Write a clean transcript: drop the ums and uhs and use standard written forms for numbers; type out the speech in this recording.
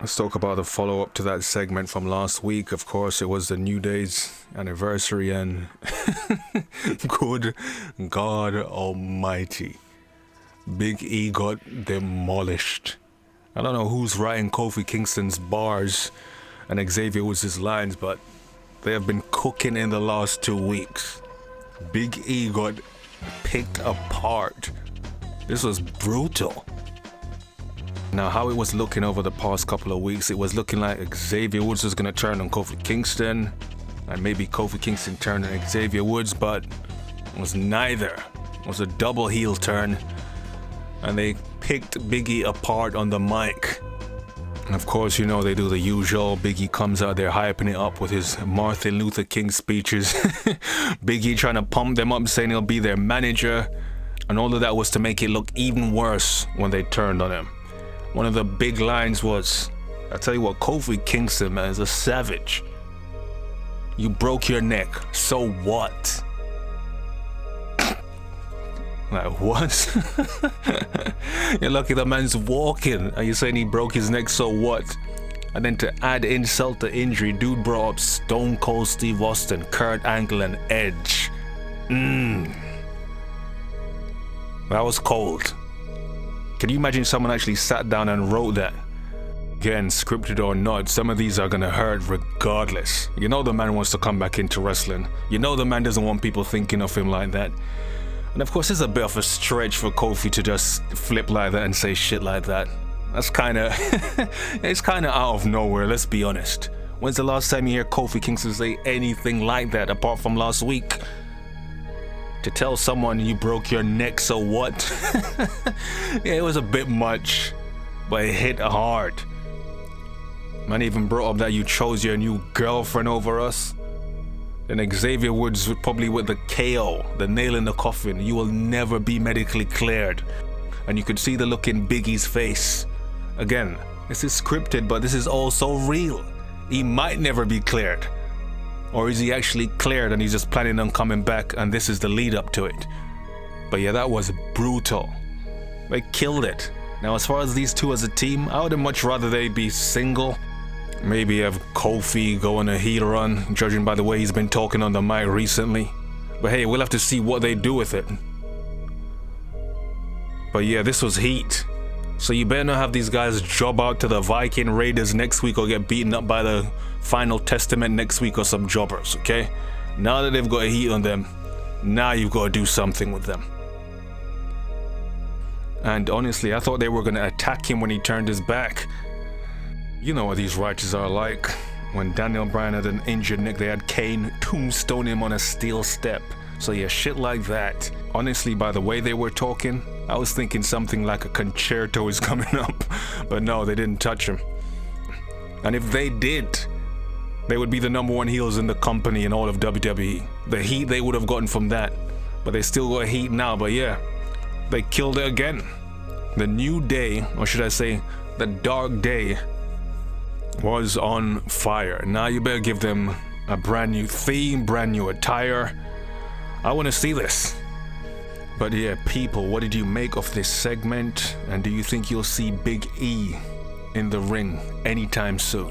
Let's talk about the follow-up to that segment from last week. Of course, it was the New Day's anniversary, and good God Almighty, Big E got demolished. I don't know who's writing Kofi Kingston's bars and Xavier Woods' lines, but they have been cooking in the last 2 weeks. Big E got picked apart. This was brutal. Now, how it was looking over the past couple of weeks, it was looking like Xavier Woods was going to turn on Kofi Kingston, and maybe Kofi Kingston turned on Xavier Woods, but it was neither. It was a double heel turn, and they picked Big E apart on the mic. And of course, you know, they do the usual. Big E comes out there hyping it up with his Martin Luther King speeches. Big E trying to pump them up, saying he'll be their manager, and all of that was to make it look even worse when they turned on him. One of the big lines was, I tell you what, Kofi Kingston, man, is a savage. You broke your neck, so what? Like, what? You're lucky the man's walking. Are you saying he broke his neck, so what? And then to add insult to injury, dude brought up Stone Cold Steve Austin, Kurt Angle, and Edge. That was cold. Can you imagine someone actually sat down and wrote that? Again, scripted or not, some of these are gonna hurt regardless. You know the man wants to come back into wrestling. You know the man doesn't want people thinking of him like that. And of course, it's a bit of a stretch for Kofi to just flip like that and say shit like that. That's kinda, it's kinda out of nowhere, let's be honest. When's the last time you hear Kofi Kingston say anything like that apart from last week? To tell someone you broke your neck, so what? Yeah, it was a bit much, but it hit hard. Man even brought up that you chose your new girlfriend over us. Then Xavier Woods probably with the KO, the nail in the coffin. You will never be medically cleared. And you could see the look in Big E's face. Again, this is scripted, but this is also real. He might never be cleared. Or is he actually cleared and he's just planning on coming back and this is the lead up to it? But yeah, that was brutal. They killed it. Now, as far as these two as a team, I would have much rather they be single. Maybe have Kofi go on a heel run, judging by the way he's been talking on the mic recently. But hey, we'll have to see what they do with it. But yeah, this was heat. So you better not have these guys job out to the Viking Raiders next week or get beaten up by the Final Testament next week or some jobbers, okay? Now that they've got a heat on them, now you've got to do something with them. And honestly, I thought they were going to attack him when he turned his back. You know what these writers are like. When Daniel Bryan had an injured neck, they had Kane tombstone him on a steel step. So yeah, shit like that. Honestly, by the way they were talking, I was thinking something like a concerto is coming up. But no, they didn't touch him. And if they did, they would be the #1 heels in the company in all of WWE. The heat they would have gotten from that. But they still got heat now, but yeah, they killed it again. The New Day, or should I say, the Dark Day, was on fire. Now you better give them a brand new theme, brand new attire. I want to see this. But yeah, people, what did you make of this segment? And do you think you'll see Big E in the ring anytime soon?